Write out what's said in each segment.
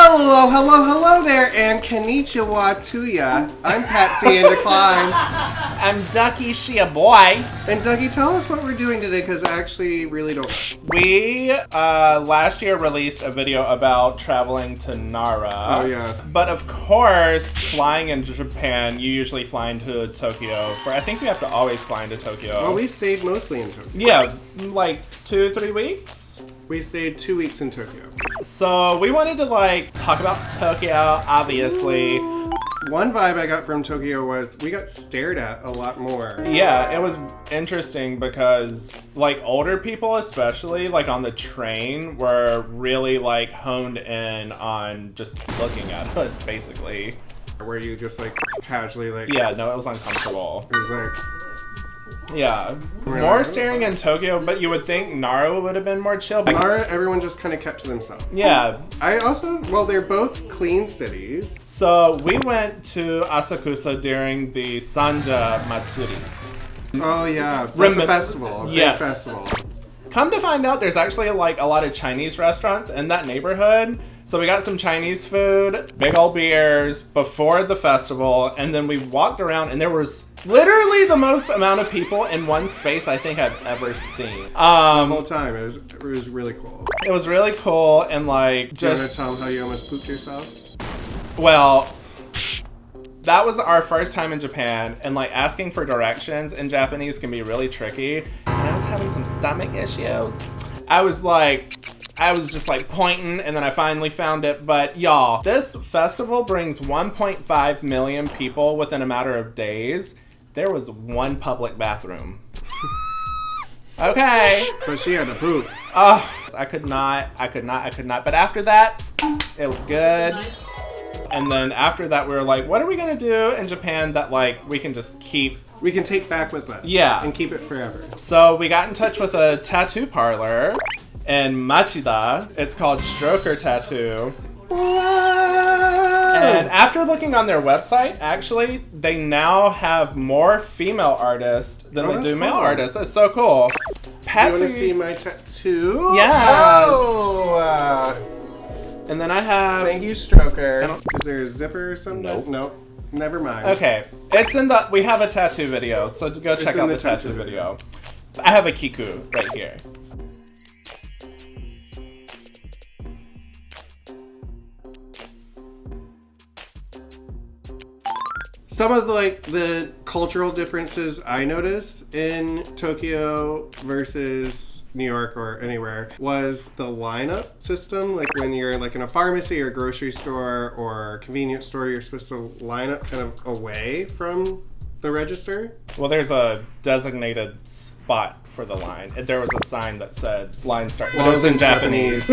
Hello there, and konnichiwa to ya. I'm Patsy in decline. I'm ducky.sheaboi. And Ducky, tell us what we're doing today, because I actually really don't know. We last year released a video about traveling to Nara. Oh, yeah. But of course, flying in Japan, you usually fly into Tokyo. I think you have to always fly into Tokyo. Well, we stayed mostly in Tokyo. Yeah, like 2-3 weeks. We stayed 2 weeks in Tokyo. So we wanted to talk about Tokyo, obviously. One vibe I got from Tokyo was we got stared at a lot more. Yeah, it was interesting because older people especially, on the train, were really honed in on just looking at us, basically. Where you just casually Yeah, no, it was uncomfortable. It was yeah. More staring in Tokyo, but you would think Nara would have been more chill. Nara, everyone just kind of kept to themselves. Yeah. They're both clean cities. So we went to Asakusa during the Sanja Matsuri. Oh yeah, that's a festival. Yes. Big festival. Come to find out, there's actually a lot of Chinese restaurants in that neighborhood. So we got some Chinese food, big old beers before the festival, and then we walked around, and there was literally the most amount of people in one space I think I've ever seen. The whole time, it was really cool. It was really cool, and just. Do you want to tell them how you almost pooped yourself? Well, that was our first time in Japan, and asking for directions in Japanese can be really tricky. And I was having some stomach issues. I was just pointing, and then I finally found it. But y'all, this festival brings 1.5 million people within a matter of days. There was one public bathroom. Okay. But she had to poop. Oh, I could not. But after that, it was good. And then after that, we were like, what are we gonna do in Japan that we can just keep? We can take back with us. Yeah. And keep it forever. So we got in touch with a tattoo parlor in Machida. It's called Stroker Tattoo. Whoa! And after looking on their website, actually, they now have more female artists than they do male artists. That's so cool. Patsy, you want to see my tattoo? Yes. Oh! And then I have... Thank you, Stroker. Is there a zipper or something? Nope. Never mind. Okay. It's in the... We have a tattoo video, so go check out the tattoo video. I have a kiku right here. Some of the cultural differences I noticed in Tokyo versus New York or anywhere was the lineup system. When you're in a pharmacy or grocery store or convenience store, you're supposed to line up kind of away from the register. Well, there's a designated spot for the line. There was a sign that said line start. Well, it was in Japanese.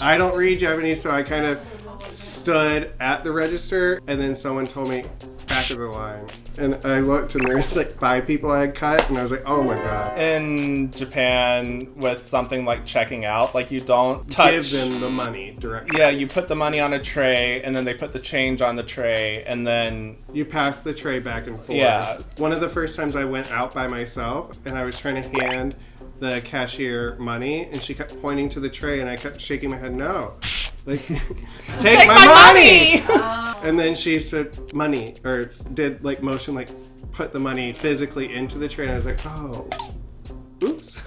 I don't read Japanese, so I kind of stood at the register, and then someone told me back of the line, and I looked, and there's 5 people I had cut, and I was like, oh my god. In Japan, with something like checking out, you don't touch. Give them the money directly. Yeah, you put the money on a tray, and then they put the change on the tray, and then you pass the tray back and forth. Yeah. One of the first times I went out by myself, and I was trying to hand the cashier money, and she kept pointing to the tray, and I kept shaking my head, no. Take my money! And then she said money, or did motion put the money physically into the tray, and I was like, oh, oops.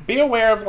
Be aware of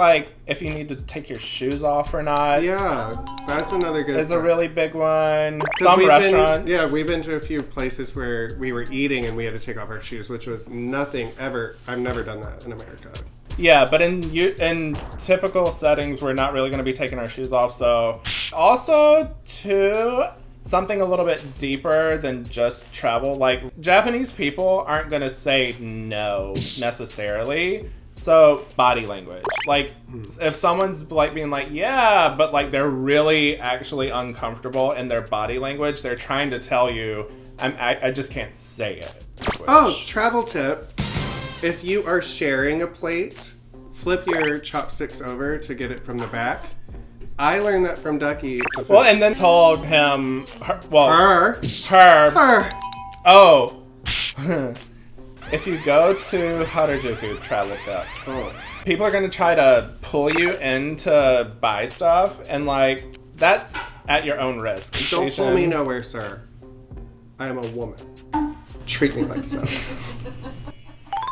if you need to take your shoes off or not. Yeah, that's another good. Is a really big one. Some restaurants. We've been to a few places where we were eating and we had to take off our shoes, which was nothing ever. I've never done that in America. Yeah, but in typical settings, we're not really going to be taking our shoes off. So, also, too, something a little bit deeper than just travel. Japanese people aren't going to say no necessarily. So, body language. If someone's being yeah, but they're really actually uncomfortable in their body language, they're trying to tell you, I just can't say it. Oh, travel tip. If you are sharing a plate, flip your chopsticks over to get it from the back. I learned that from Ducky. Well, and then told him, her. Oh. If you go to Harajuku travel tip, people are going to try to pull you in to buy stuff, and that's at your own risk. Don't pull me nowhere, sir. I am a woman. Treat me like so.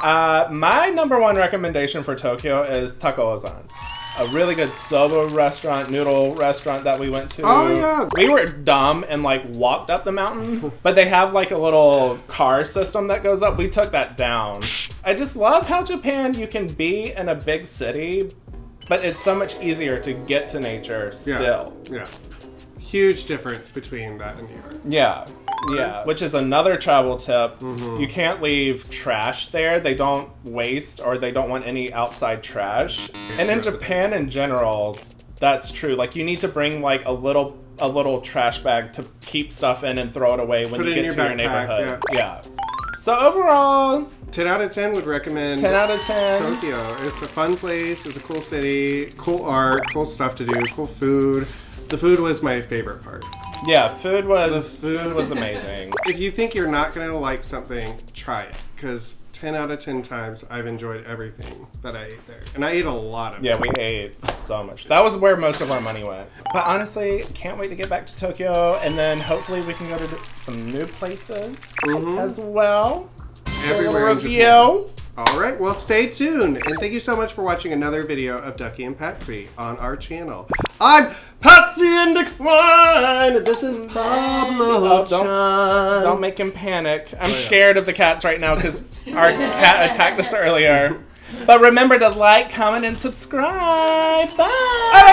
My number one recommendation for Tokyo is Taco Ozan. A really good soba restaurant, noodle restaurant that we went to. Oh, yeah. We were dumb and like walked up the mountain, but they have like a little car system that goes up. We took that down. I just love how Japan, you can be in a big city, but it's so much easier to get to nature still. Yeah. Huge difference between that and New York. Yeah. Yeah, which is another travel tip. Mm-hmm. You can't leave trash there. They don't waste or they don't want any outside trash. And in Japan in general, that's true. Like you need to bring like a little trash bag to keep stuff in and throw it away when you get to your neighborhood. Yeah. So overall, 10 out of 10 would recommend 10 out of 10. Tokyo. It's a fun place. It's a cool city. Cool art. Cool stuff to do. Cool food. The food was my favorite part. Yeah, food was amazing. If you think you're not going to like something, try it. Because 10 out of 10 times I've enjoyed everything that I ate there. And I ate a lot of it. Yeah, we ate so much. That was where most of our money went. But honestly, can't wait to get back to Tokyo. And then hopefully we can go to some new places as well. Everywhere in Japan. All right, well, stay tuned. And thank you so much for watching another video of Ducky and Patsy on our channel. I'm Patsy in decline. This is Pablo. Don't make him panic. I'm scared of the cats right now because our cat attacked us earlier. But remember to like, comment, and subscribe. Bye.